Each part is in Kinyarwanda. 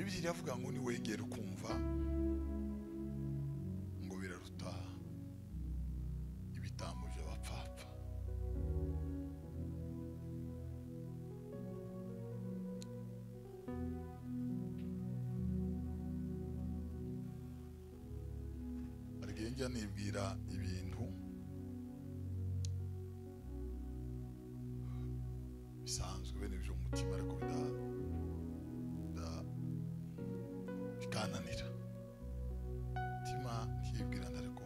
Bibiliya iravuga ngo ni wegera ukumva ngo biraruta ibitambo by'abapfapfa. Arigenge nibwira ibintu bisanzwe bene byo mutima ariko bikananira mutima nkibwira ndariko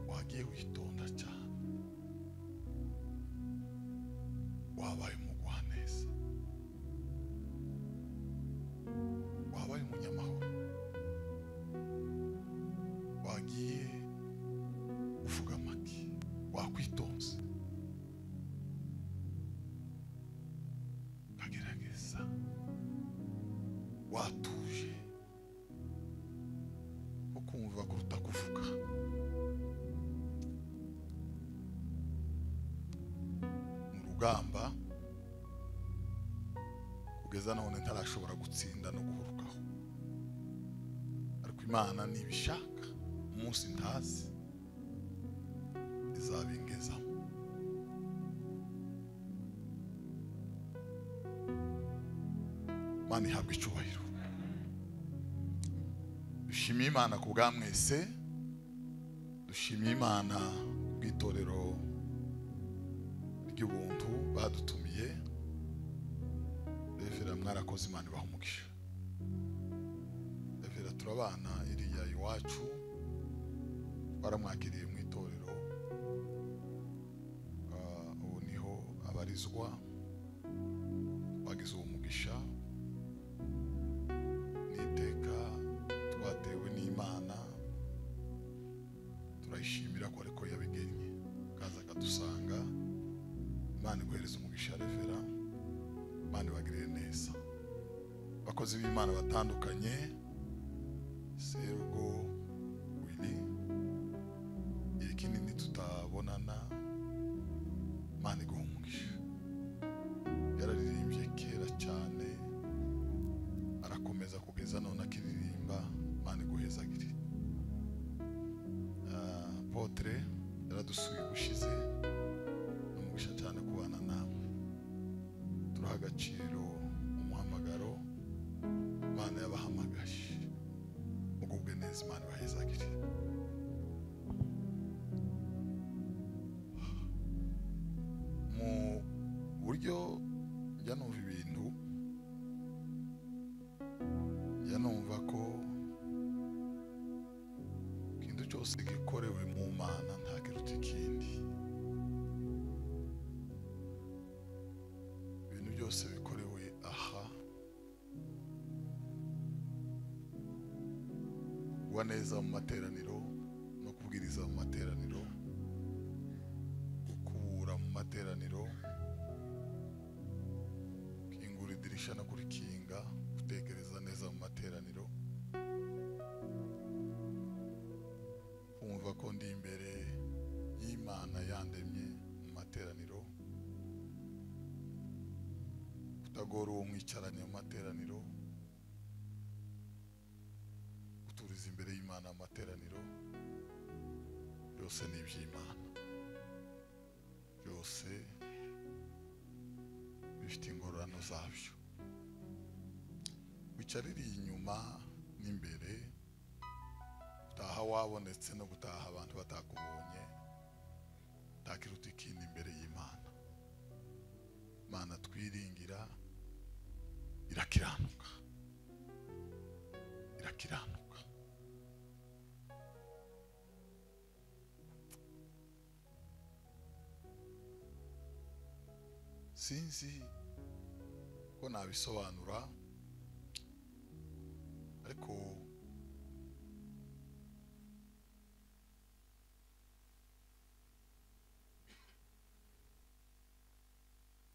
wagiye witonda cyane, wabaye umugwaneza, wabaye umunyamahoro, wagiye uvuga make, wakwitonze kagerageza, watuje ukumva kuruta kuvuga. Mu rugamba kugeza none ntarashobora gutsinda no guhurukaho, ariko Imana nibishaka umunsi ntazi izabingezamo. Imana ihabwe icyubahiro. Dushimiye Imana ku bwa mwese, dushimiye Imana bw'itorero ry'ubuntu badutumiye. Revera mwarakoze, Imana ibaha umugisha. Revera turabana iriya iwacu, baramwakiriye mu itorero, ubu niho abarizwa, bagize umugisha n'iteka twatewe n'Imana. Turayishimira ko ariko yabigennye, kaza kadusanga. Imana iguhereza umugisha Revera, Imana ibagirire neza. Bakozi b'Imana batandukanye, Sergo Willy, ikinini tutabonana, Imana iguha umugisha. Yararirimbye kera cyane, arakomeza kugeza none akiririmba, Imana iguhezagire. Potre yaradusuye gushize, n'umugisha cyane kubana namwe. Turaha agaciro umuhamagaro Imana yabahamagaje, mugubwe neza, Imana ibahezagire. Mu buryo njya numva ibintu, njya numva ko ikintu cyose gikorewe mu Mana nta kiruta ikindi. Ibintu byose bikorewe aha, kuba neza mu materaniro no kubwiriza mu materaniro, gukubura mu materaniro, kingura idirisha no kurikinga, gutekereza neza mu materaniro, kumva ko ndi imbere y'Imana yandemye mu materaniro, kutagora uwo mwicaranye mu materaniro, guturiza imbere y'Imana mu materaniro, byose ni iby'Imana. Byose bifite ingororano zabyo. Wicarira inyuma n'imbere, gutaha wabonetse no gutaha abantu batakubonye, takiruta ikindi imbere y'Imana. Imana twiringira irakiranuka, irakiranuka. Sinzi ko nabisobanura, ariko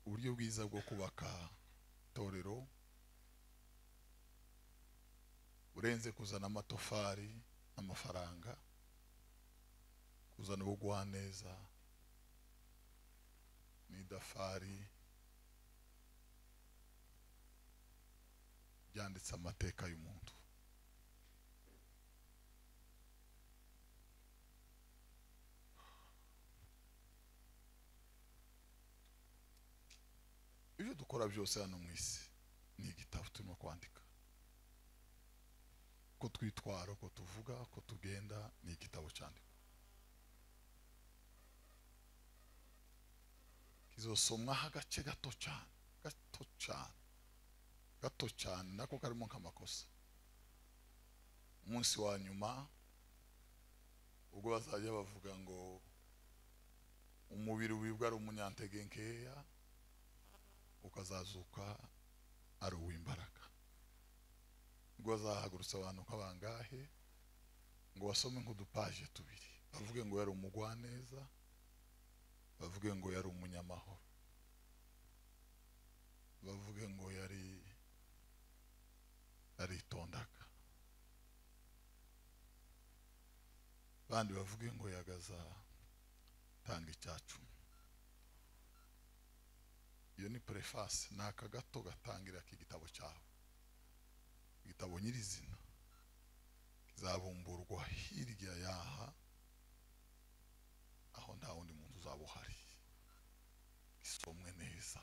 uburyo bwiza bwo kubaka itorero urenze kuzana amatofari n'amafaranga, kuzana ubugwaneza n'idafari byanditse amateka y'umuntu. Ibyo dukora byose hano mu isi ni igitabo turimo kwandika. Ko twitwara, ko tuvuga, ko tugenda, ni igitabo cyandika. Kizosomwa agace gato cyane, gato cyane, gato cyane, nako karimo nk'amakosa. Umunsi wa nyuma ubwo bazajya bavuga ngo umubiri wibwa ari umunyantege nkeya, ukazazuka ari uw'imbaraga. Ubwo bazahagurutsa abantu nk'abangahe ngo basome nk'udupaje tubiri, bavuge ngo yari umugwaneza, bavuge ngo yari umunyamahoro, bavuge ngo yaritondaga, bandi bavuge ngo yagaza tanga icyacu. Iyo ni preface, ni aka gato gatangira k'igitabo cyawe. Igitabo nyirizina kizabumburwa hirya yaha, aho nta wundi muntu uzaba uhari. Gisomwe neza,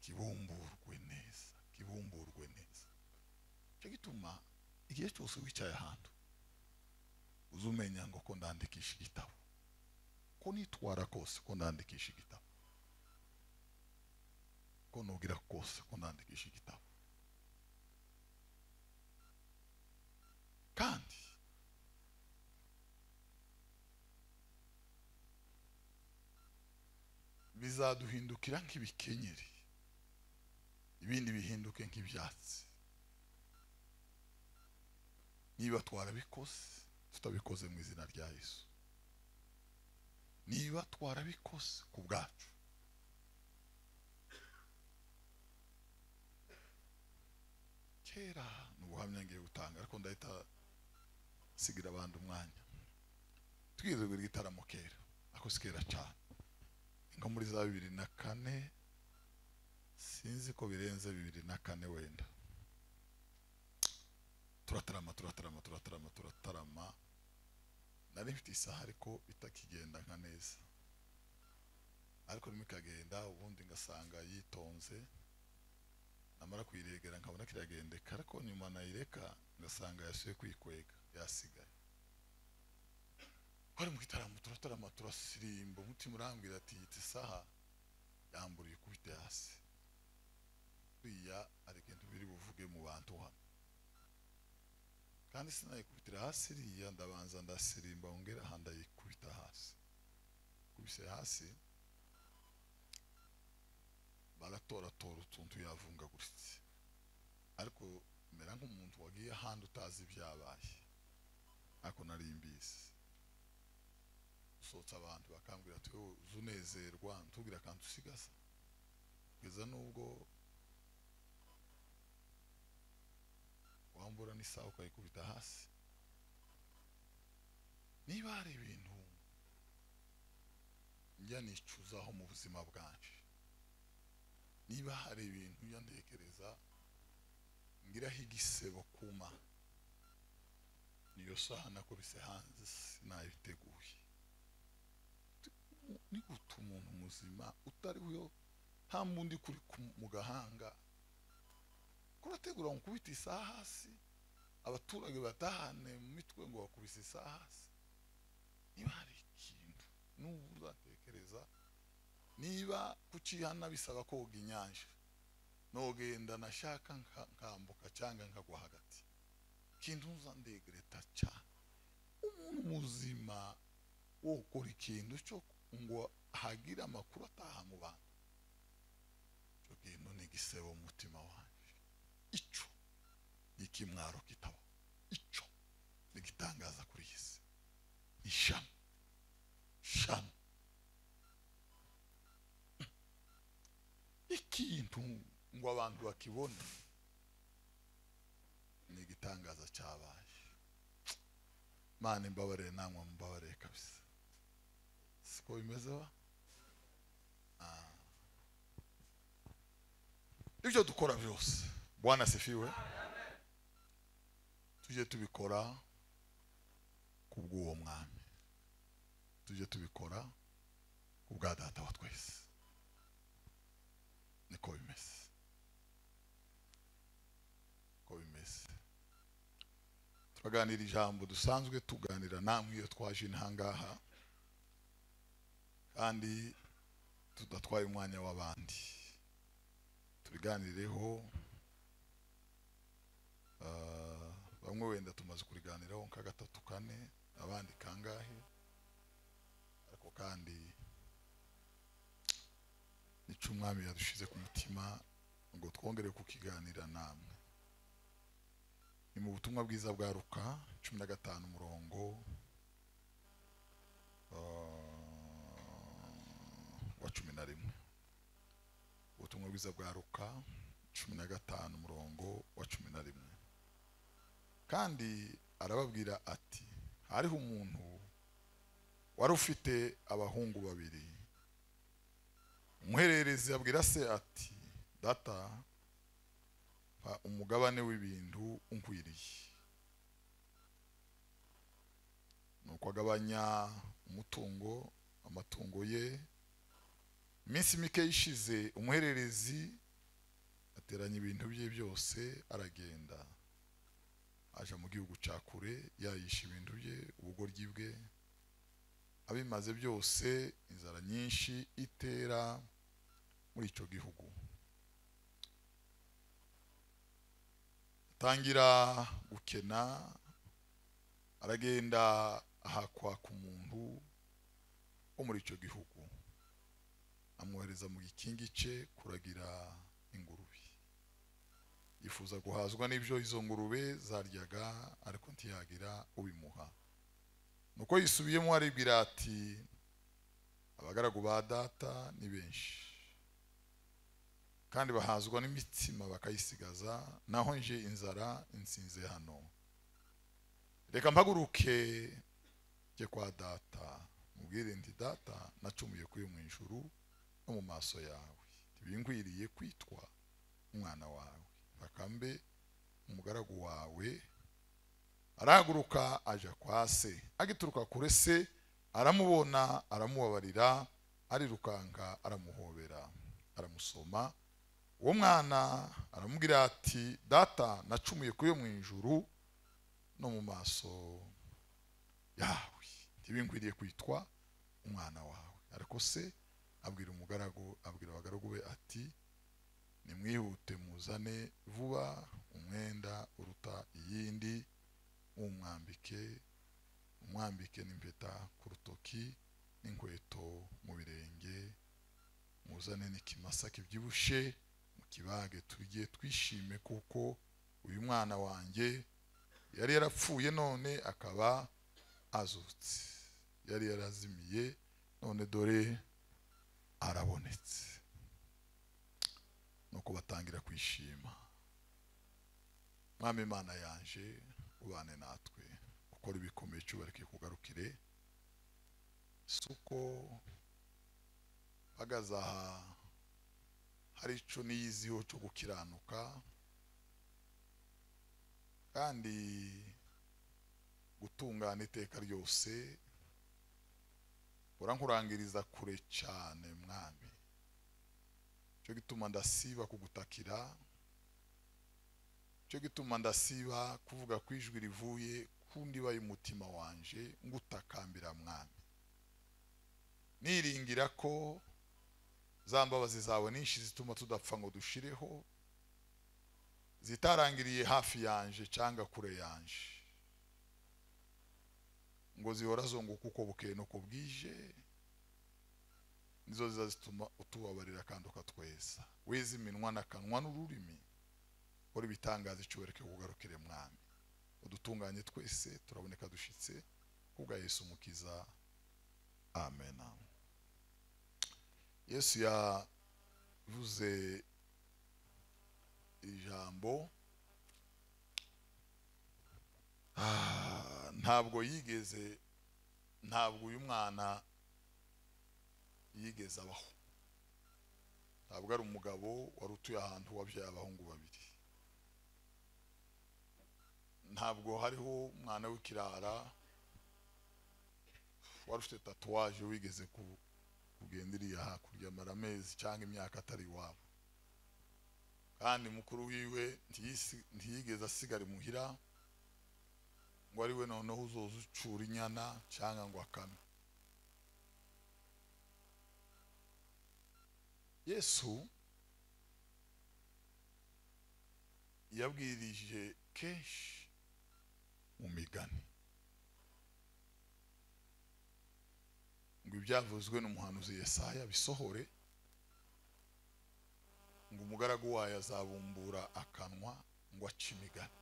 kibumburwe neza, kibumburwe neza. Cyo gituma igihe cyose wicaye ahantu uzumenya ngo ko ndandikisha igitabo, ko nitwara kose ko ndandikisha igitabo, ko nugira kose ko ndandikisha igitabo. Kandi bizaduhindukira nk'ibikenyeri, ibindi bihinduke nk'ibyatsi. Niba twarabikoze, tutabikoze mu izina rya Yesu. Niba twarabikoze ku bwacu, kera n'ubuhamya ngiye gutanga, ariko ndahita sigira abandi umwanya. Twize guri gitaramo kera, ako sikera cyane, nko muri za 2004, sinzi ko birenze 2004 wenda. Turatarama, nari mfite isaha ariko itakigenda nka neza, ariko nimikagenda ubundi ngasanga yitonze, namara kuyiregera nkabona kiragendeka, ariko nyuma nayireka ngasanga yasuye kwikwega, yasigaye. Hari mu gitaramo turasirimba, umutima urambwira ati yita isaha yamburiye kubite hasi. Buriya ari ikintu biri buvuge mu bantu hano, kandi sinayikubitira hasi iriya, ndabanza ndasirimba ongera handa yikubita hasi. Kubise hasi baratora utuntu yavungaguritse, ariko mera nk'umuntu wagiye ahandi utazi ibyabaye, ariko nari mbizi. Usotsa abantu bakambwira ati wowe uzunezerwa ntubwira kandi usigaza, kugeza nubwo wambura n'isaha ukayikubita hasi. Niba hari ibintu njya nicuzaho mu buzima bwanje, niba hari ibintu njya ntekereza ngiraho igisebo kuma, niyo saha nakubise hanze sinayiteguye. Ni gute umuntu muzima utariho, nta mundi kuri mu gahanga, kurategura ngo kubita isaha hasi, abaturage batahane mu mitwe ngo bakubise isaha hasi. Niba hari ikintu n'ubu uzatekereza, niba kucihana bisaba koga inyanja, nogenda nashaka nkambuka cyangwa nkagwa hagati, ikintu uzandegereta cyane. Umuntu muzima wo gukora ikintu cyo ngo hagira amakuru ataha mu bantu, cyo kintu ni igisebo mu mutima wanje. Ico ikimwaro kitaba, ico nigitangaza kuri yisi, isham ikintu ngo abantu bakibona ni igitangaza cyabaye. Mana imbabarire, namwe mbabarire kabisa, siko bimeze wa. Ibyo dukora byose Bwana sifiwe. Tuje tubikora kubw'uwo mwami, tuje tubikora kubwa data wa twese. Niko bimeze, ko bimeze. Turaganira ijambo dusanzwe tuganira namwe iyo twaje inhangaha, kandi tudatwaye umwanya w'abandi. Tubiganireho, bamwe wenda tumaze kuriganiraho nka gatatu kane, abandi kangahe, ariko kandi nico umwami yadushize ku mutima ngo twongere kukiganira namwe. Ni mu butumwa bwiza bwa Luka 15 umurongo wa 11. Ubutumwa bwiza bwa Luka 15 umurongo wa 11. Kandi arababwira ati, hariho umuntu wari ufite abahungu babiri. Umuhererezi abwira se ati, data, umugabane w'ibintu unkwiriye. Nuko agabanya amatungo ye. Iminsi mike yishize, umuhererezi ateranya ibintu bye byose aragenda, aja mu gihugu ca kure, yayisha ibintu bye, ubugoryi bwe. Abimaze byose, inzara nyinshi itera muri ico gihugu. Tangira gukena, aragenda ahakwa ku muntu wo muri ico gihugu, amwohereza mu gikingi ce kuragira ingurube. Yifuza guhazwa n'ibyo izo ngurube zaryaga, ariko ntiyagira ubimuha. Nuko yisubiyemo aribwira ati, abagaragu ba data ni benshi, kandi bahazwa n'imitsima bakayisigaza, naho nje inzara insinze hano. Reka mpaguruke je kwa data, mubwire nti, data, nacumuye kuri mu ijuru no mu maso yawe, ntibinkwiriye kwitwa umwana wawe, bakambe umugaragu wawe. Arahaguruka aja kwa se. Agituruka kure se aramubona, aramubabarira, arirukanka aramuhobera, aramusoma. Uwo mwana aramubwira ati, data, nacumuye kuri mu ijuru no mu maso yawe, ntibinkwiriye kwitwa umwana wawe. Ariko se abwira abagaragu be ati, nimwihute muzane vuba umwenda uruta iyindi, umwambike n'impeta ku rutoki n'inkweto mu birenge, muzane n'ikimasa kibyibushe, mukibage turye twishime, kuko uyu mwana wanjye yari yarapfuye none akaba azutse, yari yarazimiye none dore arabonetse. Nuko batangira kwishima. Mwami Imana yanje, ubane natwe, ukora ibikomeye, cyubareke kugarukire. Suko hagaza hari ico niyiziho cyo gukiranuka, kandi gutungana iteka ryose. Urankurangiriza kure cyane mwami, cyo gituma ndasiba kugutakira, cyo gituma ndasiba kuvuga kwijwi rivuye kundiba y'umutima wanje, ngutakambira mwami, niringira ko zambabazi zawe ninshi zituma tudapfa ngo dushireho, zitarangiriye hafi yanje cyanga kure yanje, ngo zihora zonguka uko bukeye nuko bwije, nizo zizatuma utubabarira kandi ukatweza. Weze iminwa n'akanwa n'ururimi, uri bitangaza icyubereke kugarukire mwami, udutunganye twese turaboneka dushitse kubwa Yesu umukiza. Amen. Yesu yavuze ijambo, ntabwo uyu mwana yigeze abaho. Ntabwo ari umugabo wari utuye ahantu wabyaye abahungu babiri. ntabwo hariho umwana w'ikirara wari ufite tatuwaje wigeze kugenda iriya hakurya amara amezi cyangwa imyaka atari iwabo, kandi mukuru wiwe ntiyigeze asigara imuhira ngo ari we noneho uzoza ucura inyana cyangwa ngo akame. Yesu yabwirije kenshi mu migani ngo ibyavuzwe n'umuhanuzi Yesaya bisohore, ngo umugaragu wayo azabumbura akanwa ngo ace imigani,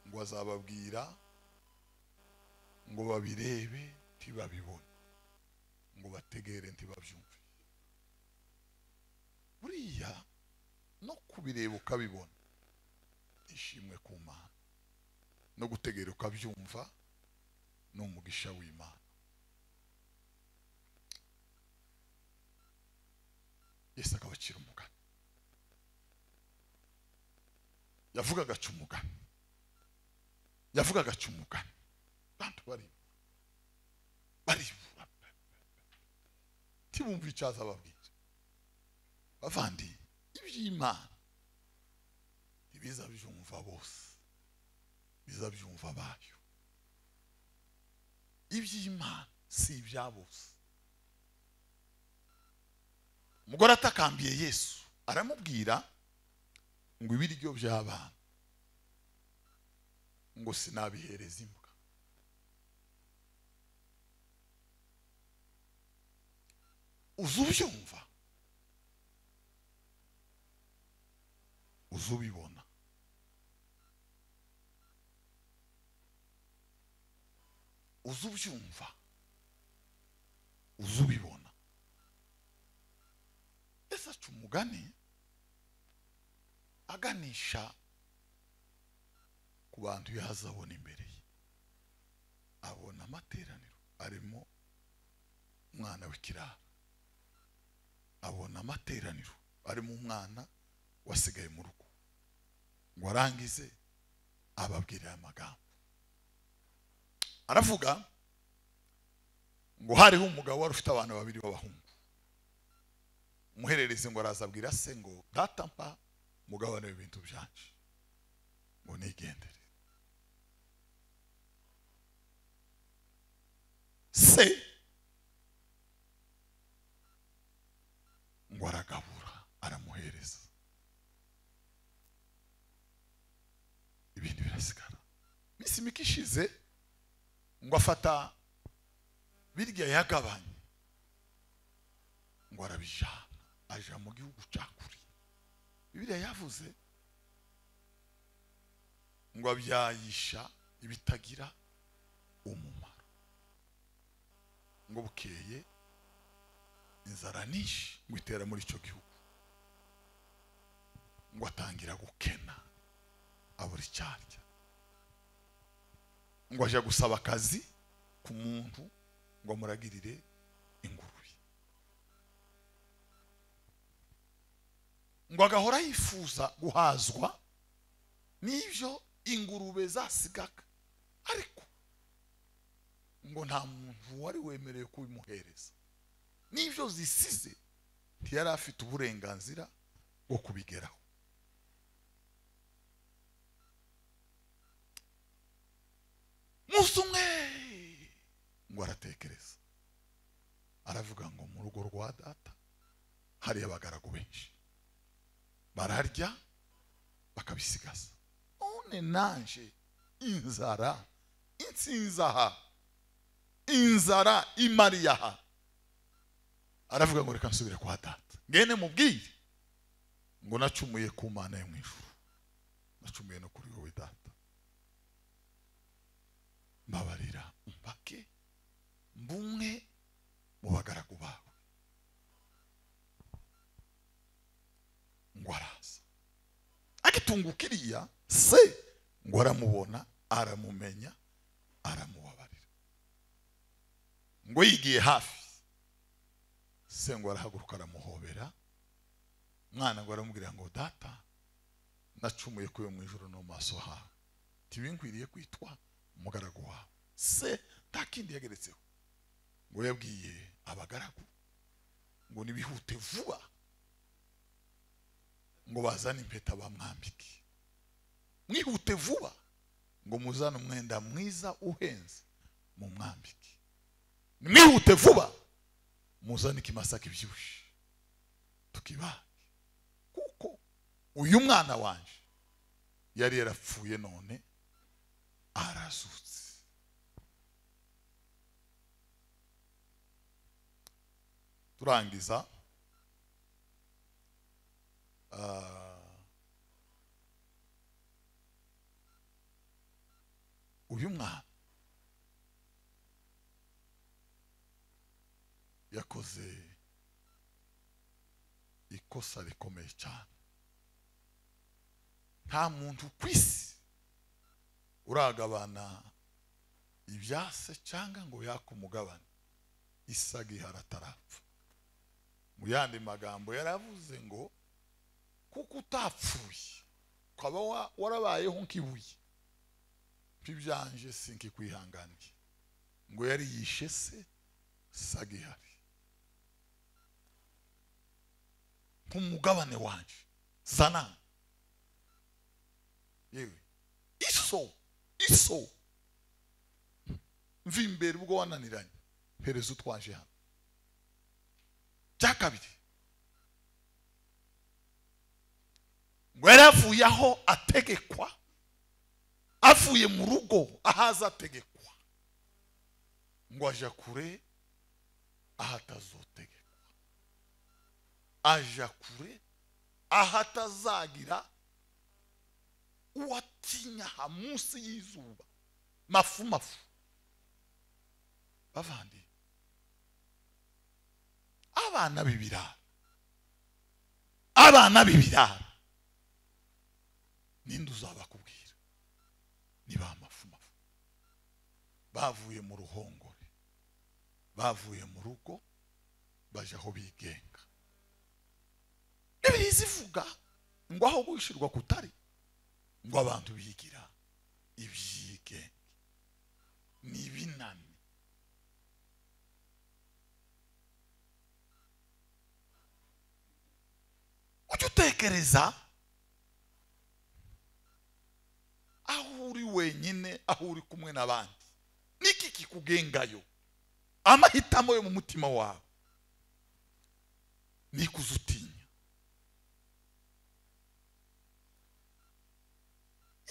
ngo azababwira ngo babirebe ntibabibone, ngo bategere ntibabyumve. Buriya no kubireba ukabibona ishimwe ku Mana, no gutegera ukabyumva n'umugisha w'Imana. Yesu akabacira umugani, yavugaga aca umugani, yavugaga aca umugani, bantu baribura ntibumve icyo azababwira. Bavandi iby'Imana ntibizabyumva bose, bizabyumva bayo. Iby'Imana si ibya bose. Umugore atakambiye Yesu aramubwira ngo ibiryo by'abana ngo sinabihereza imbwa. Uzubyumva, uzubibona, uzubyumva, uzubibona. Yesu aca umugani aganisha ku bantu yazabona imbere ye. Abona amateraniro arimo umwana w'ikirara, abona amateraniro arimo umwana wasigaye mu rugo, ngo arangize ababwira aya magambo. Aravuga ngo hariho umugabo wari ufite abana babiri b'abahungu. Umuhererezi ngo arazabwira se ngo data mpa umugabane w'ibintu byanje ngo nigendere. Se ngo aragabura aramuhereza, ibindi birasigara. Misi mikishize ngo afata birya yagabanye ngo arabijana aja mu gihugu cyakuri. Bibiliya yavuze ngo abyayisha ibitagira umumaro, ngo bukeye inzara nishi ngo itera muri icyo gihugu, ngo atangira gukena abura icyarya, ngo aje gusaba akazi ku muntu ngo amuragirire ingurube. Ngo agahora yifuza guhazwa n'ibyo ingurube zasigaga, ariko ngo nta muntu wari wemerewe kubimuhereza. N'ibyo zisize ntiyari afite uburenganzira bwo kubigeraho. Musa umwe ngo aratekereza, aravuga ngo mu rugo rwa data hari abagaragu benshi, bararya bakabisigaza, none nanje inzara insinzaha, inzara imariyaha. Aravuga ngo reka nsubire kwa data ngene mubwire ngo nacumuye ku Mana yo mu ijuru, nacumuye no kuri wowe data, mbabarira umpake mbumwe mu bagaragu bawe. Ngo araza agitunguka iriya se ngo aramubona aramumenya aramubabarira. Ngo yigiye hafi se ngo arahaguruka aramuhobera. Mwana ngo aramubwira ngo data nacumuye kuyo mu ijuru no maso hawe, tibinkwiriye kwitwa umugaragu wawe. Se ntakindi yageretseho ngo yabwiye abagaragu ngo nibihute vuba ngo bazane impeta bamwambike, mwihute vuba ngo muzane umwenda mwiza uhenze mu mwambike, mwihute vuba muzane ikimasa kibyibushe tukibage, kuko uyu mwana wanje yari yarapfuye none arazutse. Turangiza uyu mwana yakoze ikosa rikomeye cyane. Nta muntu kwisi uragabana ibyase cyangwa ngo yakumugabane isagi haratarapfa. Mu yandi magambo yaravuze ngo kuko utapfuye ukaba warabayeho nk'ibuye byanje sinkikwihanganiye, ngo yari yishe se sagihari nk'umugabane wanje zana yewe iso mvi imbere ubwo wananiranye pereza utwaje hano. Cya kabiri ngo yaravuye aho ategekwa, avuye mu rugo ahaza ategekwa ngo aja kure ahatazotegekwa, aja kure ahatazagira uwatinya ha munsi y'izuba mafu bavandi. Abana b'ibirara ninde uzabakubwira niba amafu bavuye mu ruhongore, bavuye mu rugo baje aho bigenga. Bibiliya ivuga ngo aho gushirwa kutari ngo abantu bigira ibyigenge n'ibinani. Ujye utekereza aho uri wenyine, aho uri kumwe n'abandi, niki kikugengayo? Amahitamo yo mu mutima wawe ni kuzutinya.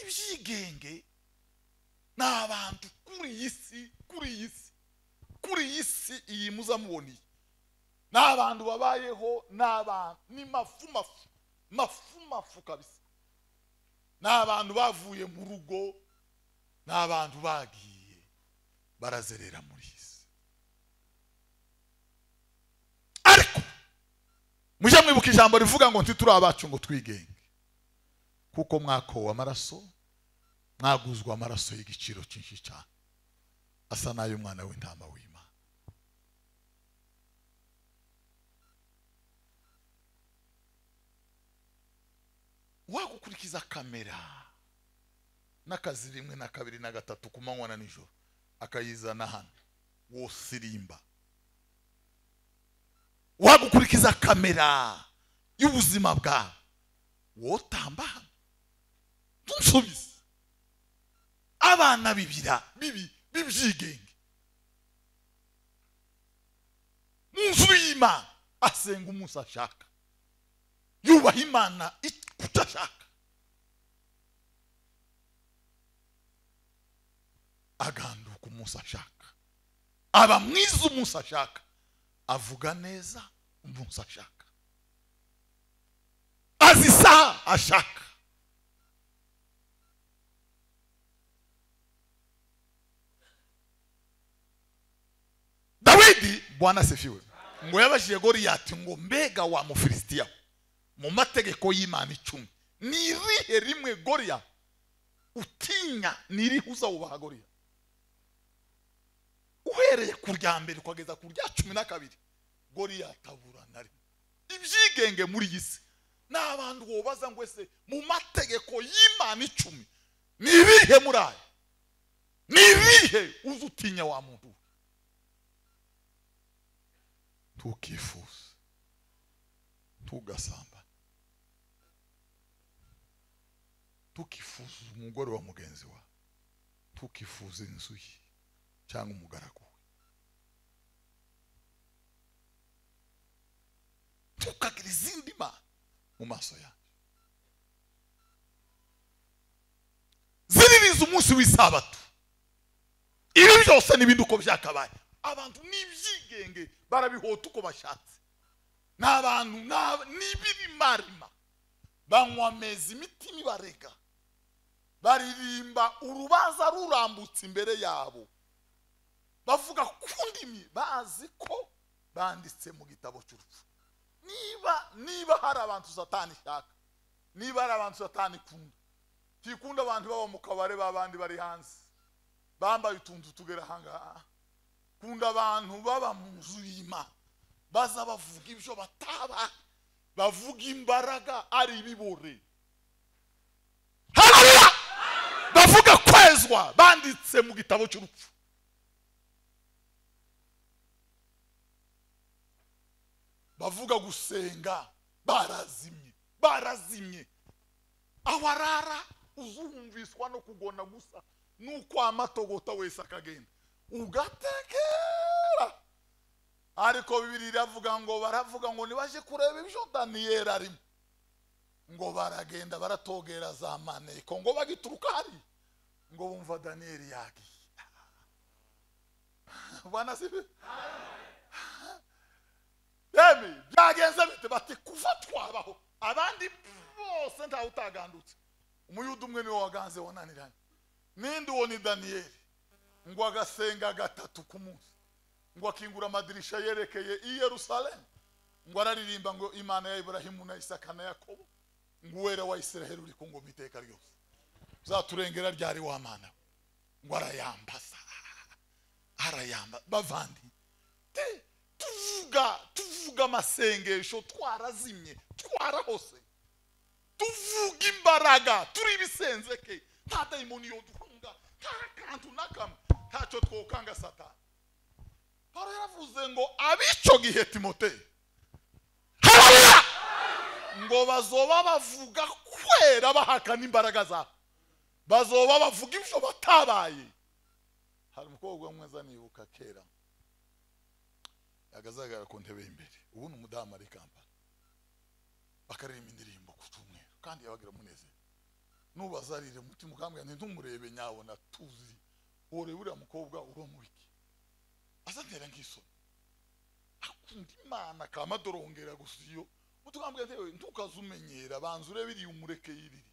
Ibyigenge n'abantu kuri iyi si iyi muzamuboni, n'abantu babayeho n'abantu ni mafu kabisa. N'abantu bavuye mu rugo, n'abantu bagiye barazerera muri isi. Ariko mujye mwibuka ijambo rivuga ngo ntituri abacu ngo twigenge, kuko mwakowe amaraso, mwaguzwa amaraso y'igiciro cyinshi cyane asa nayo umwana w'intama w'Imana. Wagukurikiza kamera n'akazi rimwe na kabiri na gatatu ku manywa na nijoro akayizana hano wosirimba. Wagukurikiza kamera y'ubuzima bwawe wotamba hano nsubize. Abana bibyigenge mu nzu y'Imana asenga umunsi ashaka, yubaha Imana kutashaka, aganduka umunsi ashaka, aba mwiza umunsi ashaka, avuga neza umunsi ashaka, azi isaha ashaka. Dawidi Bwana asifiwe ngo yabashije Goliyati ngo mbega wa Mufilisitiya mu mategeko y'Imana 10 ni irihe rimwe Goliyati utinya nirihe uzawubaha Goliyati? Uhereye ku rya mbere kwageza ku rya 12 Goliyati aburana ari ibyigenge muri yisi. N'abantu bobaza ngo ese mu mategeko y'Imana 10 nibihe muraye nibihe uzutinya wa muntu tukifuza tugasamba tukifuza umugore wa mugenzi wa tukifuza inzu ye cyangwa umugaragu tukagira izindi mana mu maso yacu ziririza umunsi w'isabato ibi byose n'ibindi uko byakabaye abantu n'ibyigenge barabihota uko bashatse n'abantu n'ibirimarima banywa amezi imitima ibarega baririmba urubaza rurambutse imbere yabo bavuga ku ndimi bazi ko banditse mu gitabo cy'urupfu niba hari abantu satani shaka niba hari abantu satani kunda tikunda abantu baba mu kabare babandi bari hanze bambaye utuntu tugera hanga kunda abantu baba mu nzu y'Imana baza bavuga ibyo bataba bavuga imbaraga ari ibibore haleluya bavuga kwezwa banditse mu gitabo cy'urupfu bavuga gusenga barazimye awarara uzumviswa no kugona gusa nuko amatogota wese akagenda ugatekera ariko Bibiliya iravuga ngo baravuga ngo nibaje kureba ibyo Daniyeli arimo ngo baragenda baratogera za maneko ngo bagituruka hari ngo bumva Daniyeli yagiye bwana sibe yemi byagenze bite bati kuva twabaho abandi bose nta utagandutse umuyuda umwe niwe waganze wananiranye ninde uwo ni Daniyeli ngo agasenga gatatu ku munsi ngo akingura amadirisha yerekeye i Yerusalemu ngo araririmba ngo Imana ya Ibrahimu na Isaka na Yakobo ngo wera wa Isiraheli uri ku ngoma iteka ryose uzaturengera ryari wa Mana ngo arayambaza bavandi tuvuga amasengesho twarazimye twarahose tuvuga imbaraga turi bisenzeke nta dayimoni yo duhunga nta kantu nakamwe ntacyo twokanga Satani Paulo yaravuze ngo abico gihe Timoteyo haleluya ngo bazoba bavuga kwera bahakana imbaraga za bazoba bavuga ibyo batabaye hari umukobwa mwiza nibuka kera yagazagara ku ntebe imbere ubu n'umudamu ari Kampala bakaririmba indirimbo ku cyumweru kandi yabagira munezero nubazarire mutima ukambwira ntumurebe nyabona tuzi ore uriya mukobwa uromwiki azantera ngisoni akunda Imana kamadorongera gusiyo mutugambwira ntewe ntukazumenyera banzu urebiri umureke yiriri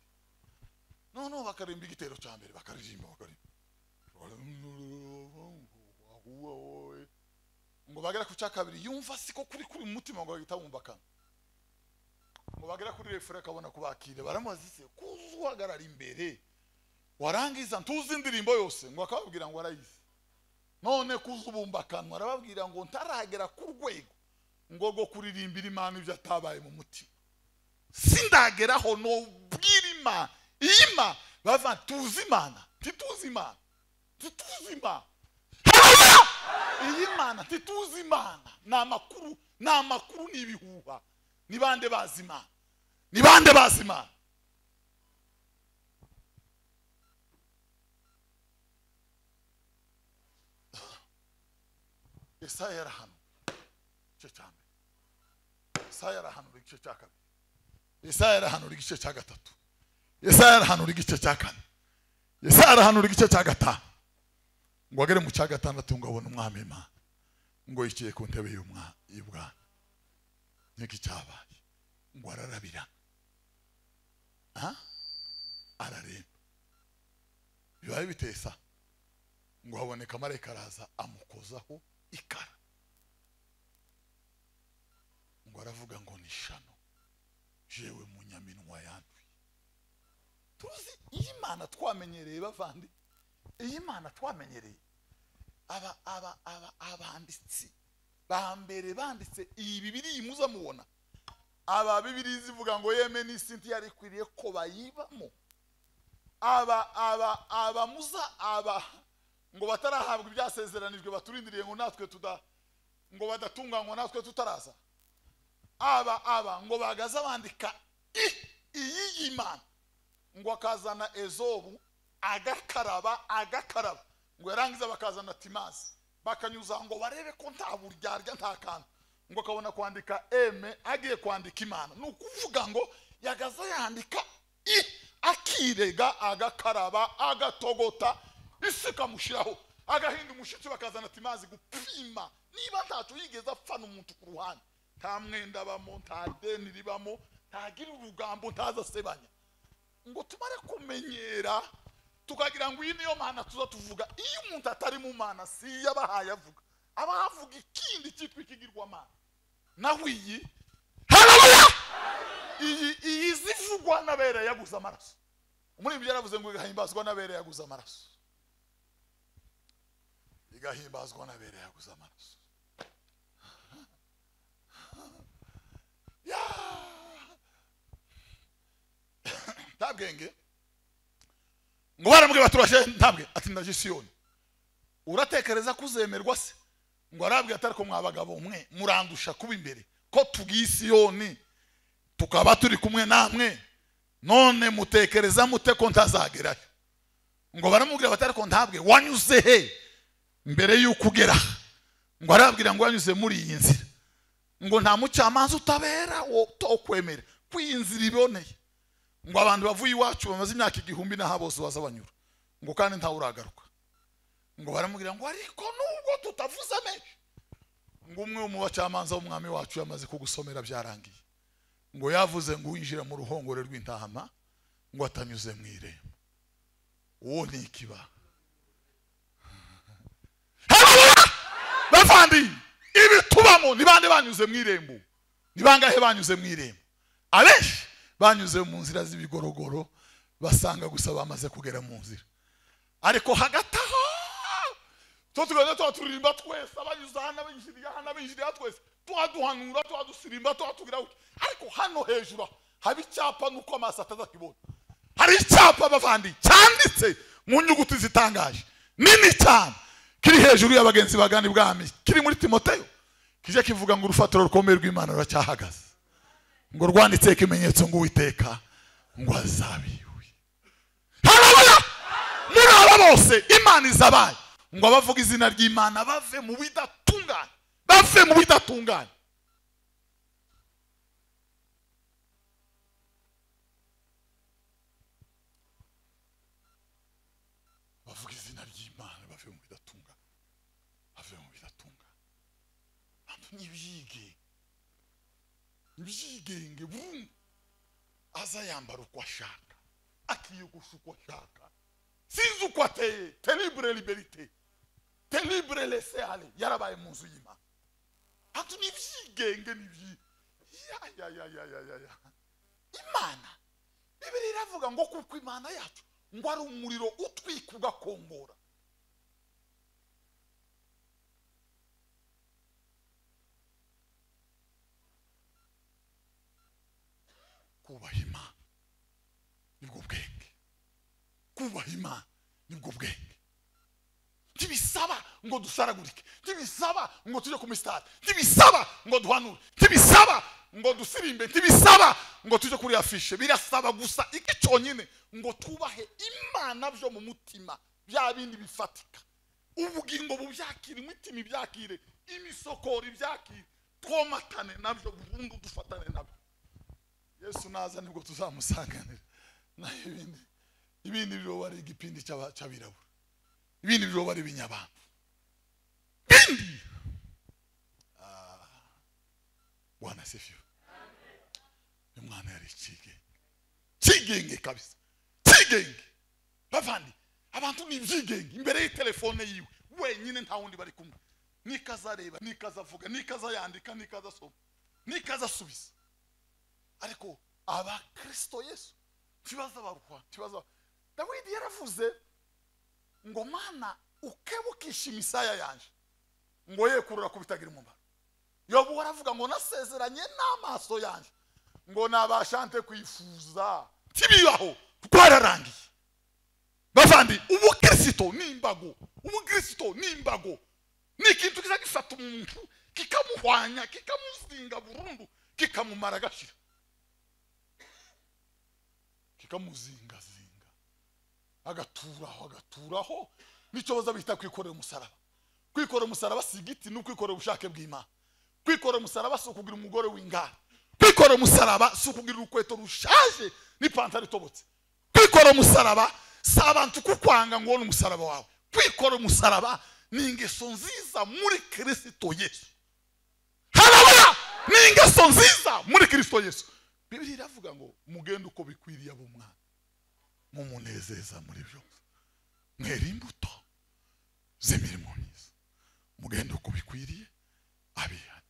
no bakarimba igitero cya mbere bakaririmba ngo bagera ku cya kabiri yumva siko kuri umutima ngo bagitabumbakana ngo bagera kuri refere akabona kubakira baramazise kuzuhagarara imbere warangiza ntuzi indirimbo yose ngo akababwira ngo arayizi none kuzubumbakanwa arababwira ngo ntaragera ku rwego ngo go kuririmbira Imana ibyo atabaye mu mutima sindageraho no bwirima ima bava tuzi Imana tituzi Imana iyi Mana tituzi Imana n'amakuru n'ibihuha ni bande bazima Yesaya yarahanu igice cya mbere Yesaya yarahanura igice cya kabiri Yesaya yarahanura igice cya gatatu Yesaya yarahanura igice cya kane Yesaya yarahanura igice cya gatanu ngo agere mu cya gatandatu ngo abone umwami Imana ngo yicaye ku ntebe y'ubwami niki cyabaye ngo ararabira araremba bibaye bitesa ngo haboneka marayika araza amukozaho ikara ngo aravuga ngo nishano jewe munyaminwa yanduye tuzi iyi Mana twamenyereye bavandi iyi Mana twamenyereye abanditsi bambere banditse iyi Bibiliya muza mubona aba Bibiliya zivuga ngo yeme n'isi ntiyari kwiriye ko bayibamo aba muza ngo batarahabwa ibyasezeranijwe baturindiriye ngo natwe ngo badatunganywa natwe tutaraza. Ngo bagaza bandika iyi Imana ngo akazana Ezobu agakaraba ngo yarangiza bakazana Timazi bakanyuza ngo barebe ko nta buryarya nta kantu ngo akabona kwandika agiye kwandika Imana. Nukuvuga ngo yagaza yandika akirega agakaraba agatogota isi kamushiraho agahinda umushitsi bakazana Timazi gupima niba ntacyo yigeze apfana umuntu ku ruhande, nta mwenda bamo, nta deni ribamo, ntagira urugambo, ntazasebanya. Ngo tumare kumenyera tukagira ngo iyi niyo Mana tuza tuvuga. Iyo umuntu atari mu Mana si yabahaye avuga, abahavuga ikindi cyitwa ikigirwa Mana. Naho iyi haleluya, iyi zivugwa n'abere yaguze amaraso. Umuririmbyi yaravuze ngo igahimbazwa n'abere yaguze amaraso, igahimbazwa n'abere yaguze amaraso. Ntabwenge ngo baramubwira baturashe ntabwe ati ndaje Siyoni. Uratekereza kuzemerwa se? Ngo arabwira atari ko mwabagabo umwe murandusha kuba imbere ko tugiye Siyoni tukaba turi kumwe namwe, none mutekereza mute ko ntazagerayo? Ngo baramubwira batari ko ntabwe wanyuze he mbere y'uko ugera? Ngo arabwira ngo wanyuze muri iyi nzira. Ngo nta mucamanza utabera wo tokwemera kwinzira iboneye. Ngo abantu bavuye iwacu bamaze imyaka 1000 naha bose bazabanyura ngo kandi nta uragaruka. Ngo baramubwira ngo ariko nubwo tutavuze menshi, ngo umwe mu bacamanza w'umwami wacu yamaze kugusomera byarangiye. Ngo yavuze ngo winjira mu ruhongore rw'intama ngo atanyuze mu irembo. Uwo ni ikiba. Bafandi ibi tubamo ni bande banyuze mu irembo? Ni bangahe banyuze mu irembo? Abenshi banyuze mu nzira z'ibigorogoro basanga gusa bamaze kugera mu nzira. Ariko hagati aho tugenda turirimba twese, abanyuza hano abinjiriya twese twaduhanura twadusirimba twatugira. Ariko hano hejuru haba icyapa nuko amaso atazakibona. Hari icyapa bavandi cyanditse mu nyuguti zitangaje nini cyane kiri hejuru y'abagenzi bagani bwami, kiri muri Timoteyo, kije kivuga ngo urufatiro rukomeye rw'Imana ruracyahagaze. Ngo rwanditse ikimenyetso ngo Uwiteka ngo azabiwe. Haleluya! Muri aba bose Imana izabaye ngo abavuga izina ry'Imana bave mu bidatunganye, bave mu bidatunganye. Bavuga izina ry'Imana bave mu bidatunganye, bave mu bidatunganye. Abantu byigenge burundu aza yambara uko ashaka, akiyogosha uko ashaka, sinzi uko ateye. Terrible liberté, terrible laisser aller yarabaye mu nzu y'Imana. Abantu nibyigenge Imana Bibiliya iravuga ngo kuko Imana yacu ngo ari umuriro utwika ugakongora. Kubaha Imana nibwo bwenge, kubaha Imana nibwo bwenge. Ntibisaba ngo dusaragurike, ntibisaba ngo tujye ku misitari, ntibisaba ngo duhanure, ntibisaba ngo dusirimbe, ntibisaba ngo tujye kuri afishe. Birasaba gusa iki cyonyine ngo tubahe Imana byo mu mutima, bya bindi bifatika. Ubugingo bubyakire, imitima ibyakire, imisokoro ibyakire, twomatane nabyo burundu, dufatane nabyo. Yesu naza nibwo tuzamusanganira. Na ibindi biro bari igipindi cy'abirabura, ibindi biro bari binyabantu bindi. Bwana sifiwe. Umwana yari kigenge kabisa, kigenge. Bavandi abantu ni byigenge imbere y'itelefone yiwe wenyine, nta wundi bari kumwe. Nikazareba, nikazavuga, nikazayandika, nikazasoma, nikazasubiza. Ariko aba Kristo Yesu kibaza baruhwa, kibaza. Dawidi yaravuze ngo Mana ukebukisha imisaya yanje ngo ye kurura kubitagira umumaro. Yobu waravuga ngo nasezeranye n'amaso yanje ngo nabashante kwifuza, tibibaho twararangiye. bavandi ubukristo nimbago, ubukristo nimbago ni ikintu kiza gifata umuntu kikamuhwanya kikamuzinga burundu kikamumara gashira kikamuzinga agaturaho nicyo baza bita kwikorera umusaraba. Kwikorera umusaraba sigiti no kwikorera ubushake bw'Imana. Kwikorera umusaraba si ukugira umugore w'ingara. Kwikorera umusaraba si ukugira urukweto rushaje n'ipantaro itobotse. Kwikorera umusaraba si abantu kukwanga ngo umusaraba wawe. Kwikorera umusaraba ni ingeso nziza muri Kristo Yesu. Haleluya! Ni ingeso nziza muri Kristo Yesu. Bibiliya iravuga ngo mugende uko bikwiriye ab'umwana mumunezeza muri byose, mwera imbuto z'imirimo myiza, mugende uko bikwiriye abihana.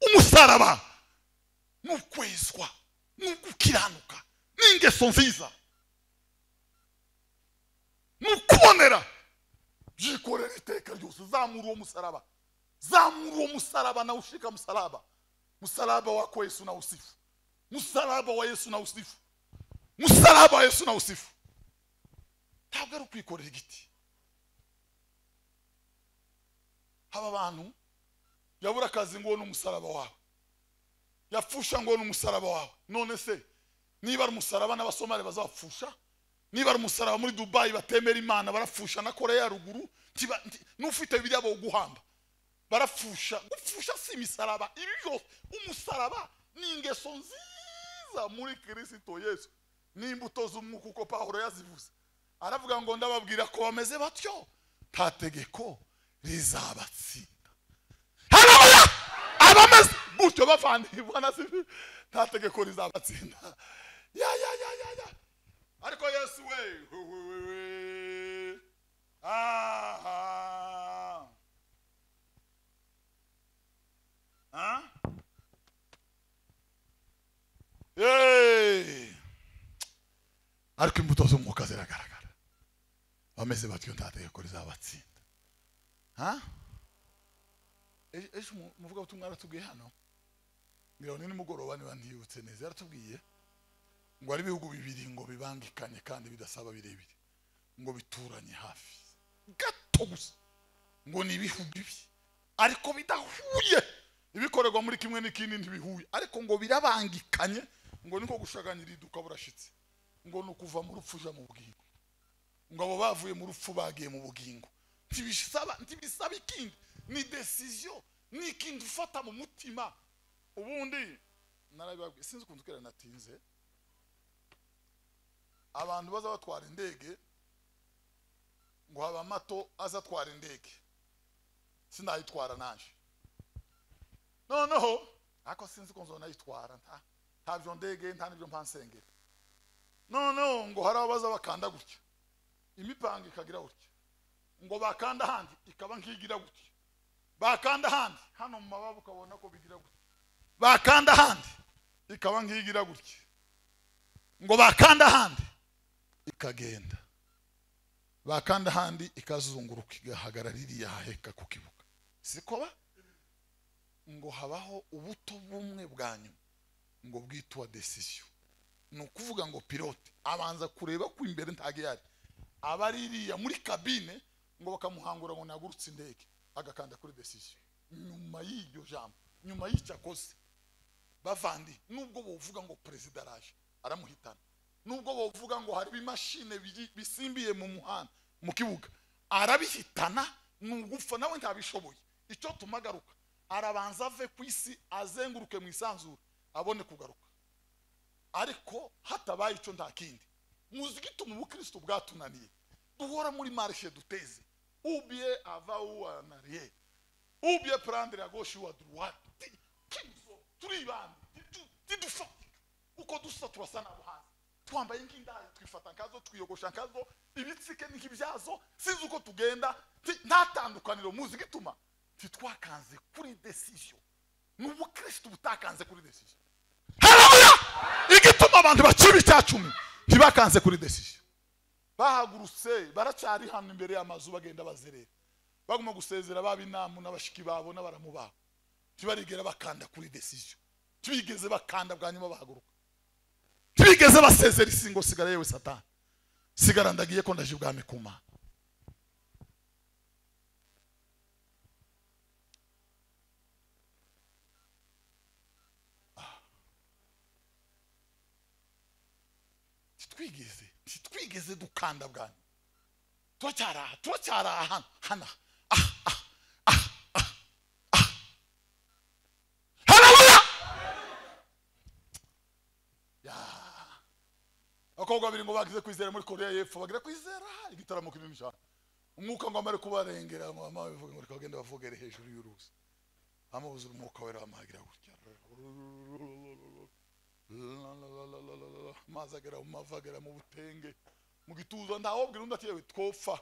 Umusaraba n'ukwezwa n'ugukiranuka n'ingeso nziza n'ukubonera byikorera iteka ryose. Zamura uwo musaraba, zamura uwo musaraba na ushika musaraba, musaraba wako Yesu na usifu, musaraba wa Yesu na usifu, musaraba wa Yesu na usifu. Ntabwo ari ukwikorera igiti. Haba abantu yabura akazi ngo n'umusaraba wawe, yapfusha ngo n'umusaraba wawe. None se niba ari umusaraba n'abasomali bazapfusha, niba ari umusaraba muri Dubai batemera Imana barapfusha, na Korea ya ruguru n'ufite biriya bo guhamba barapfusha. Gupfusha si imisaraba ibi byose. Umusaraba ni ingeso nziza muri Kristo Yesu, n'imbuto z'umwuka uko Pawulo yazivuze. Aravuga ngo ndababwira ko bameze batyo nta tegeko rizabatsinda. Haleluya! Abameze gutyo bavandi Bwana sibi nta tegeko rizabatsinda. Ya ariko Yesu we aha ariko imbuto z'umwuka ziragaragara. Bameze batyo nta tegeko rizabatsinda. Ejo muvuga ubutumwa aratubwiye hano, ngira ni nimugoroba niba ntiyibutse neza, yaratubwiye ngo ari ibihugu bibiri ngo bibangikanye kandi bidasaba birebire, ngo bituranye hafi gato gusa, ngo ni ibihugu bibi ariko bidahuye, ibikorerwa muri kimwe n'ikindi ntibihuye, ariko ngo birabangikanye, ngo niko gushaganyira iduka burashitse, ngo nukuva mu rupfu uja mu bugingo, ngo abo bavuye mu rupfu bagiye mu bugingo. Ntibisaba ikindi, ni decision, ni ikintu ufata mu mutima. Ubundi narabibabwiye, sinzi ukuntu kera natinze, abantu baza batwara indege ngo haba amato aza atwara indege, sinayitwara nanje noneho ako sinzi ko nzonayitwara ntabyo ndege nta nibyo mpansengera. Noneho ngo hari abaza bakanda gutya, imipanga ikagira gutya, ngo bakanda handi ikaba nkigira gutya, bakanda handi hano mu mababu ukabona ko bigira gutya, bakanda handi ikaba nkigira gutya, ngo bakanda handi ikagenda, bakanda handi ikazunguruka igahagarara iriya haheka ku kibuga. Sikoba ngo habaho ubuto bumwe bwa nyuma ngo bwitwa decision. No kuvuga ngo pilote abanza kureba ko imbere ntagiyari, abaririya muri kabine ngo bakamuhangura ngo nagurutse indege, agakanda kuri decision. Nyuma y'iryo jambo, nyuma y'icyakoze bavandi, nubwo bovuga ngo president araje aramuhitana, nubwo bovuga ngo hari bimashine bisimbiye mu muhanda mu kibuga arabihitana, nugupfa nawe ntabishoboye. Icyo tumagaruka arabanza ave ku isi azenguruke mu isanzura abone kugaruka. Ariko hatabaye icyo nta kindi, muzi gituma ubukristo bwatunaniye, duhora muri marche duteze, oublier avant ou en arrière, oublier prendre à gauche ou à droite. Turibandi tidufatika uko dusa turasa n'abuhanzi, twambaye nk'indaya twifata nkazo, twiyogosha nkazo, ibitsike n'ikibyazo, sinzi uko tugenda ntatandukaniro. Muzi gituma titwakanze kuri decision, n'ubukristo butakanze kuri decision. Haleluya! Igituma abantu baciba icyacumi ntibakanze kuri decision, bahagurutse baracyari hano imbere y'amazu bagenda bazerera, baguma gusezera babinamu n'abashiki babo n'abaramubaho, tibarigera bakanda kuri decision, tubigeze bakanda bwa nyuma bahaguruka. ntibigeze basezera isi ngo sigara yewe Satani, sigara ndagiye ko ndaje ubwami ku Mana. Twigeze dukanda bwanyu, turacyara hana. Haleluya. Abakobwa babiri ngo bagize kwizera muri Korea y'Epfo, bagira kwizera igitaramo kinini cyane, umwuka ngo amare kubarengera, ngo mama bivuga ngo bakagenda bavugere hejuru y'uruzi, amubuza umwuka wera amagira gutya, mazagera umavagera mu butenge mu gituza, ndahobwira undi ati yewe twopfa,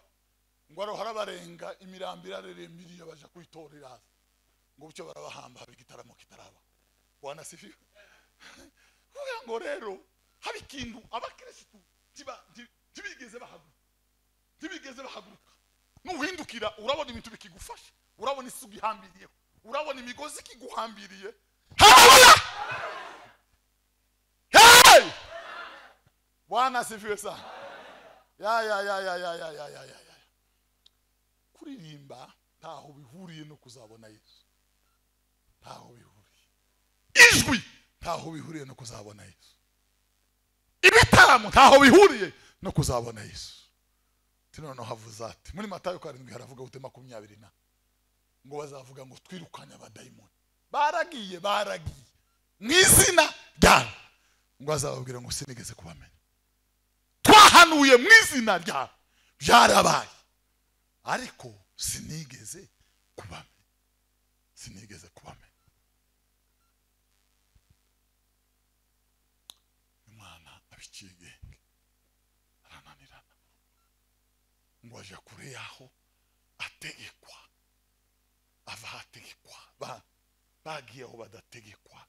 ngo harabarenga imirambira reremiriye baje kwitorera, ngo bucyo barabahamba igitaramo kitaraba. Bwana sifiwe. Kugira ngo rero haba ikintu abakristo tibigeze bahaguruka, nuhindukira urabona ibintu bikigufasha, urabona isugi hambiriye, urabona imigozi kiguhambiriye. Haleluya. Hey! Bwana sifiwe sana. Ya. Kuririmba ntaho bihuriye no kuzabona Yesu. Ntaho bihuriye. Ijwi ntaho bihuriye no kuzabona Yesu. Ibitaramo ntaho bihuriye no kuzabona Yesu. Tinono havuze ati muri Matayo 7 haravuga ute 20 ngo bazavuga ngo twirukanye abadayimoni. Baragiye mwizina ryawe, ngo azababwira ngo sinigeze kubamenya. Twahanuye mwizina ryawe, byarabaye, ariko sinigeze kubamenya. Imana abicigenge arananirana, ngo aje kure yaho ategekwa, ava hategekwa, bagiye aho badategekwa,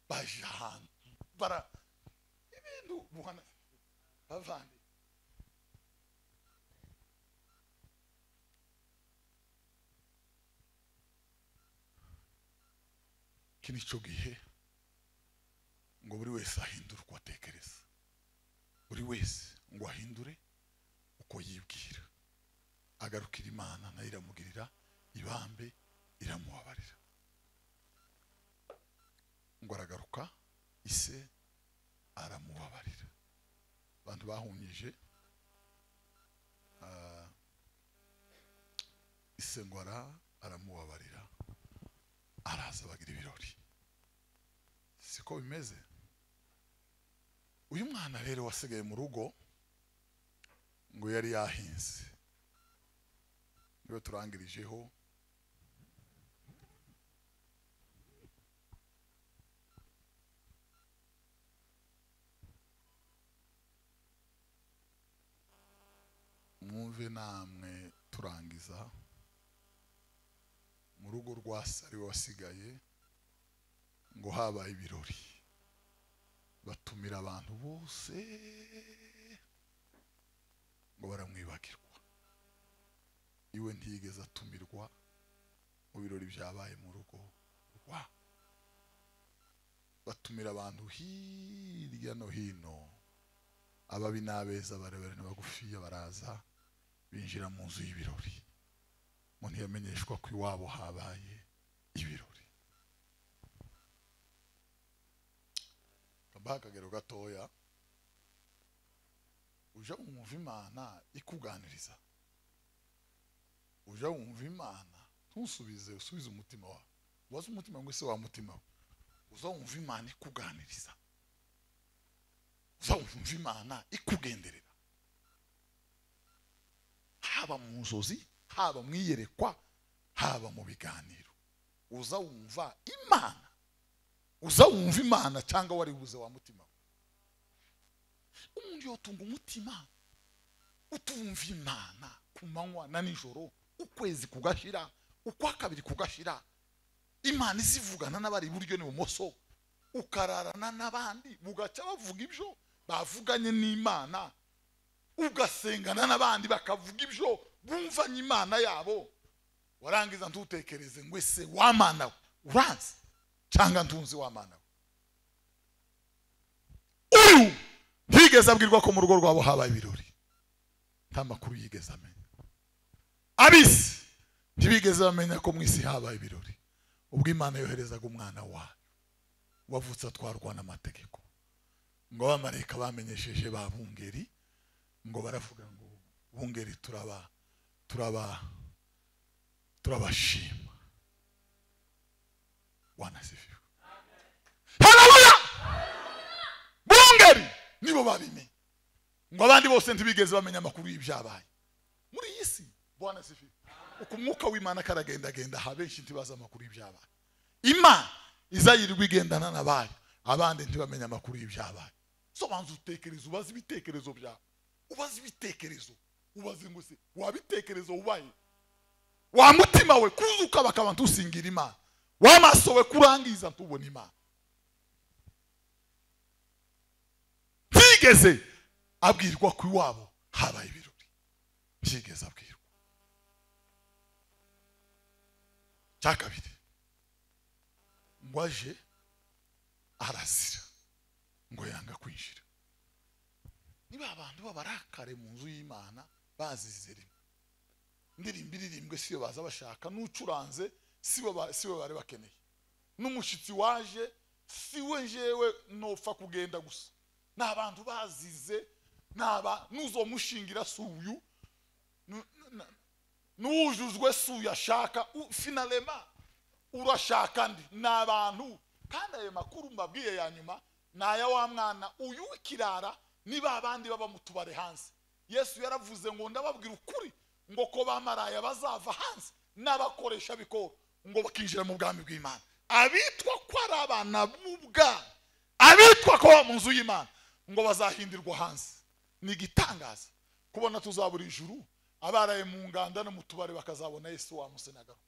baje ahantu bara ibintu buhana bavandi. Kini cyo gihe ngo buri wese ahindura uko atekereza, buri wese ngo ahindure uko yibwira, agarukira Imana nayo iramugirira ibambe, iramubabarira. Ngo aragaruka ise aramubabarira. Abantu bahunyije ise ngo aramubabarira, araza bagira ibirori. Siko bimeze. Uyu mwana rero wasigaye mu rugo ngo yari yahinze, niwe turangirijeho. Mwumve namwe turangiza. Mu rugo rwa Sari wasigaye ngo habaye ibirori, batumira abantu bose ngo baramwibagirwa. Iwe ntiyigeze atumirwa mu birori byabaye mu rugo rwa. Batumira abantu hirya no hino, ababi n'abeza, barebera n'abagufiya, baraza binjira mu nzu y'ibirori. Umuntu yamenyeshwa ko iwabo habaye ibirori. Kabakagero gatoya, uja wumva Imana ikuganiriza, uja wumva Imana ntusubize, usubize umutima wawe. Waza umutima ngo ese wa mutima wawe, uza wumva Imana ikuganiriza, uza wumva Imana ikugenderera, haba mu nzozi, haba mwiyerekwa, haba mu biganiro. Uza wumva Imana, uza wumva Imana cyangwa wari buze wa mutima. Umuntu yotunga umutima utumva Imana ku manywa na nijoro, ukwezi kugashira, ukwa kabiri kugashira, Imana izivugana n'abari iburyo n'ibumoso, ukararana n'abandi bugaca bavuga ibyo bavuganye n'Imana, ugasengana n'abandi bakavuga ibyo bumvanye Imana yabo. Warangiza ntutekereze ngo ese wa Mana uranze cyangwa ntunzi wa Mana. Uyu ntiyigeze abwirwa ko mu rugo rwabo habaye ibirori. Nta makuru yigeze amenya. Abisi ntibigeze bamenya ko mu isi habaye ibirori. Ubwo Imana yoherezaga umwana wayo wavutse atwarwa n'amategeko, ngo abamarayika bamenyesheje ba bungeri, ngo baravuga ngo bungeri turabashima. Wanasifiwe. Haleluya. Bungeri nibo babimenye, ngo abandi bose ntibigeze bamenya amakuru y'ibyabaye muri iyi si. Bwana sifiwe. Uko umwuka w'Imana karagenda habenshi ntibaza amakuru y'ibyabaye. Imana izayirirwa igendana nabayo, abandi ntibamenya amakuru y'ibyabaye. So banza utekereza, ubaze ibitekerezo byawe, ubaze ibitekerezo, ubaze ngo se wabitekerezo ubaye, wa mutima we kuzuka bakaba ntusingira Imana, wa maso we kurangiza ntubona Imana. Ntigeze abwirwa ku iwabo habaye ibirori, ntigeze abwirwa. Cyakabiri, ngo aje arazira, ngo yanga kwinjira. Niba abantu babarakare mu nzu y'Imana bazize rimwe, ndirimbwe siyo baza bashaka, n'ucuranze siwe bari bakeneye, n'umushitsi waje siwe njewe nopfa kugenda gusa. N'abantu bazize, nuzomushingira suyu n'ujujwe suyu ashaka, finalema urashaka ndi n'abantu. Kandi ayo makuru mbabwiye ya nyuma naya wa mwana uyu w'ikirara, niba abandi baba mutubare hanze. Yesu yaravuze ngo ndababwira ukuri, ngo ko bamaraya bazava hanze n'abakoresha bikoro, ngo bakinjira mu bwami bw'Imana. Abitwa ko ari abana b'ubwami, abitwa ko mu nzu y'Imana, ngo bazahindirwa hanze. Ni igitangaza kubona tuzabura ijuru, abaraye mu nganda no mutubare bakazabona Yesu wa musenagaruka.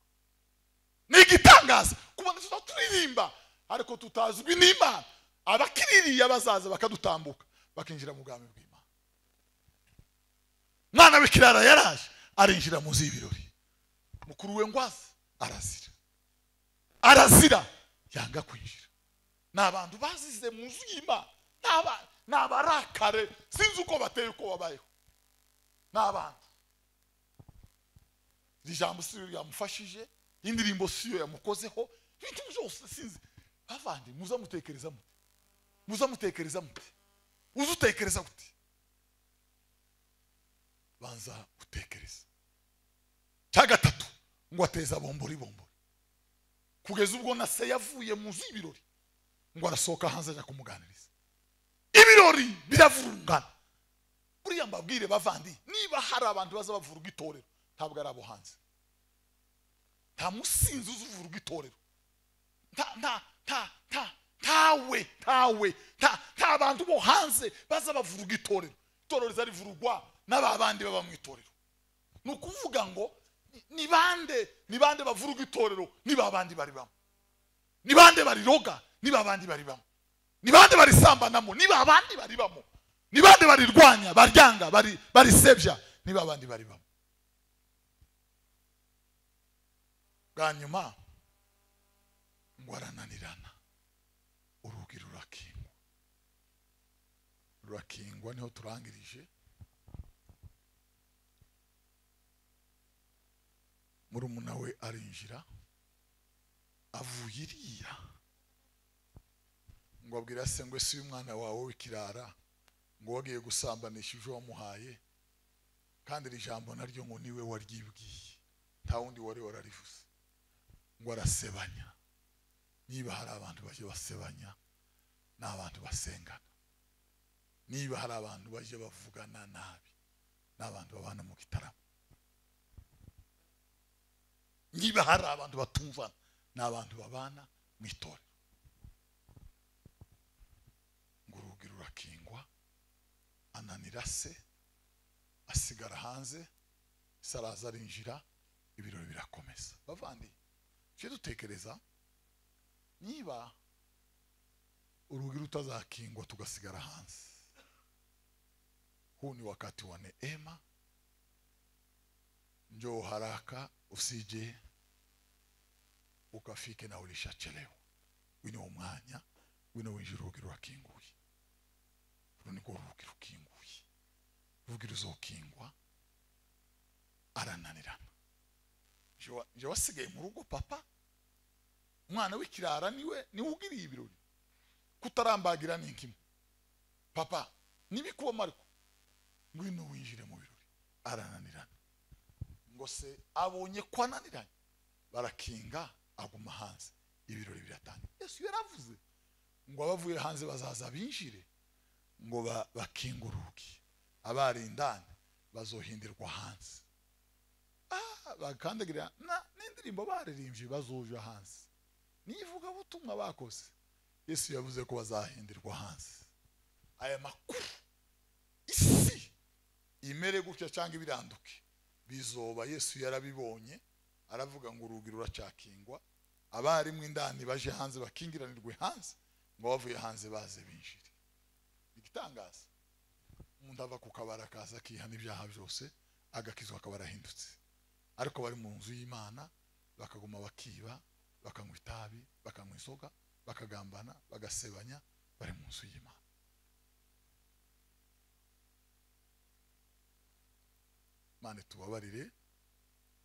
Ni igitangaza kubona tuzaturirimba ariko tutazwi n'Imana, abakiririye bazaza bakadutambuka bakinjira mu bwami bw'Imana. Mwana w'ikirara yaraje arinjira mu z'ibirori, mukuru we ngwaza arazira yanga kwinjira. N'abantu bazize mu nzu y'Imana, n'abarakare sinzi uko bateye uko babayeho. N'abantu ijambo siyo yamufashije, indirimbo siyo yamukozeho, ibintu byose sinzi. Bavandi muzamutekereza mute? Muzamutekereza mute? Uzutekereza gute? Banza utekereza. Cyagatatu, ngo ateza bombori, kugeza ubwo na se yavuye mu nzu y'ibirori, ngo arasohoka hanze ajya kumuganiriza. Ibirori biravurungana. Buriya mbabwire bavandi, niba hari abantu baza bavuruga itorero, ntabwo ari abo hanze. Nta musinzi uzuvuruga itorero, nta abantu bo hanze baza bavuruga itorero. Itorero rizarivurugwa n'abandi baba mu itorero. Nukuvuga ngo ni bande bavuruga itorero, niba abandi bari bamo. Ni bande bariroga, niba abandi bari bamo. Ni bande barisambanamo, niba abandi bari bamo. Ni bande barirwanya, baryanga, barisebya, niba abandi bari bamo. Bwa nyuma ngo arananirana, urugi rurakingwa. Niho turangirije. Murumuna we arinjira, avuye iriya, ngo abwira se ngo si umwana wawe w'ikirara, ngo wagiye gusambanisha uje wamuhaye, kandi iri jambo naryo ngo niwe waryibwiye, nta wundi wari wararivuze. Ngo arasebanya. Niba hari abantu baje basebanya, n'abantu basengana. Niba hari abantu baje bavugana nabi, n'abantu babana mu gitaramo. Niba hari abantu batumvana, n'abantu babana mu itorero. Ngo urugi rurakingwa, ananira se, asigara hanze, saraza arinjira, ibirori birakomeza. Bavandi, cyo dutekereza, niba urugi rutazakingwa tugasigara hanze, huu ni wakati wa neema. Njoo haraka, usije ukafike na ulishachelewa. Wino umwanya, wino winjira urugi rurakinguye. niko urugi rukinguye. Urugi ruzokingwa arananirana. Je wasigaye mu rugo papa, umwana w'ikirara niwe ugiriye ibirori. Kutarambagira ninkimo. Papa nibikuba Mariko ngwino winjire mu birori. Arananirana. Ngo se abonye kwananiranye barakinga aguma hanze. Ibirori biratangira. Yesu yaravuze ngo abavuye hanze bazaza binjire ngo bakinga urugi. Abari indani bazohindirwa hanze. Bakandagira n'indirimbo baririmbye bazoja hanze. Nivuga butumwa bakoze. Yesu yavuze ko bazahindirwa hanze. Aya makuru isi imere gutya cyangwa ibiranduke bizoba Yesu yarabibonye. Aravuga ngo urugi ruracakingwa. Abari mu indani baje hanze bakingiranirwe hanze ngo bavuye hanze baze binjire. Igitangaza umuntu ava ku kabara kaza kihana ibyaha byose agakizwa akabara hindutse. Ariko bari mu nzu y'Imana bakaguma bakiba, bakanywa itabi, bakanywa inzoga, bakagambana, bagasebanya, bari mu nzu y'Imana. Mane tubabarire,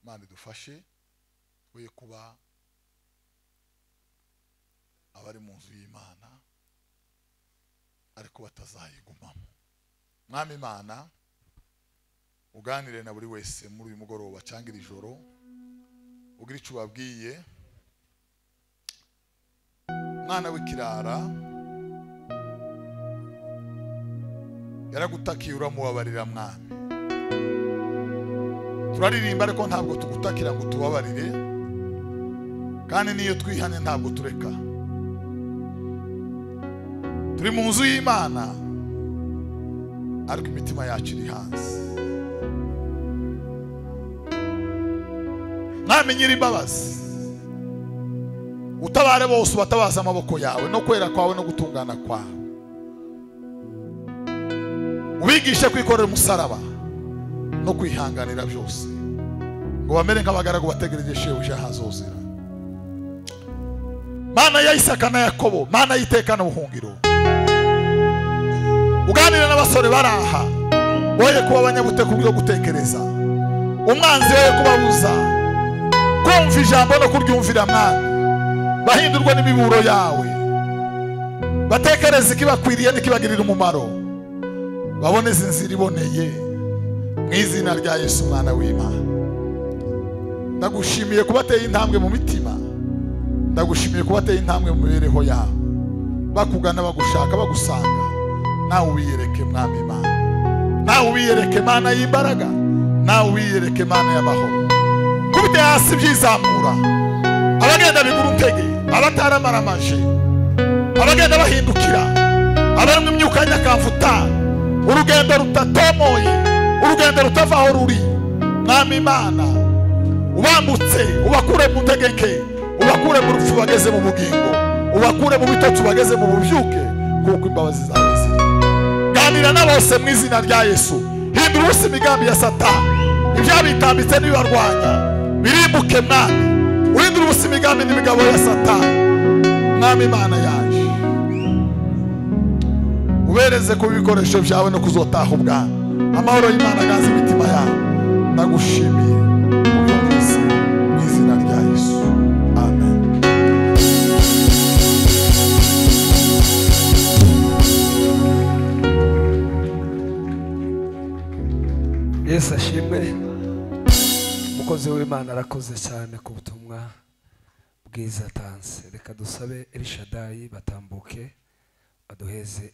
Mane dufashe twe kuba abari mu nzu y'Imana ariko batazayigumamo. Mwami Imana uganire na buri wese muri uyu mugoroba cyangwa iri joro, ugira icyo babwiye. Mwana w'ikirara yaragutakiye uramubabarira mwami. Turaririmba ariko ntabwo tugutakira ngo tubabarire, kandi niyo twihane ntabwo tureka. Turi mu nzu y'Imana ariko imitima yacu iri hanze. Mwami nyir'imbabazi, utabare bose batabaza amaboko yawe no kwera kwawe no gutungana kwawe. Ubigishe kwikorera umusaraba no kwihanganira byose ngo bamere nk'abagaragu bategereje shebuja hazozira. Mana ya Isaka na Yakobo, Mana y'iteka n'ubuhungiro, uganira n'abasore baraha boye kuba abanyabute kubwo gutekereza. Umwanzi we kubabuza kumva ijambo no kuryumvira Mana, bahindurwa n'imiburo yawe, batekereza ikibakwiriye n'ikibagirira umumaro, baboneze inzira iboneye mu izina rya Yesu Mwana w'Imana. Ndagushimiye kubateye intambwe mu mitima, ndagushimiye kubateye intambwe mu mibereho yawe, bakugana bagushaka bagusanga. Nawe ubiyereke Mwami Imana, nawe ubiyereke Mana y'imbaraga, nawe ubiyereke Mana y'amahoro. Kubite hasi byizamura abagenda bigura untege, abataramaramaje, abagenda bahindukira, abarimo imyuka nyakamvuta, urugendo rutatomoye, urugendo rutava aho ruri. Mwami Imana ubambutse, ubakure mu ntegeke, ubakure mu rupfu bageze mu bugingo, ubakure mu bitotsi bageze mu bubyuke, kuko imbabazi zawe ziri. Ganira na bose mu izina rya Yesu. Hindura ubusa imigambi ya Satani, ibyabitambitse n'ibibarwanya birimbuke Mwami. Uhindura ubusa imigambi n'imigabo ya Satani. Mwami Imana yaje, ubereze ku bikoresho byawe no kuzotaha ubwami. Amahoro y'Imana agaze imitima yawe. Ndagushimiye mu izina rya Yesu. Amen. Yesu ashimwe. Umukozi w'Imana arakoze cyane ku butumwa bwiza atanze. Reka dusabe Elishadayi batambuke baduheze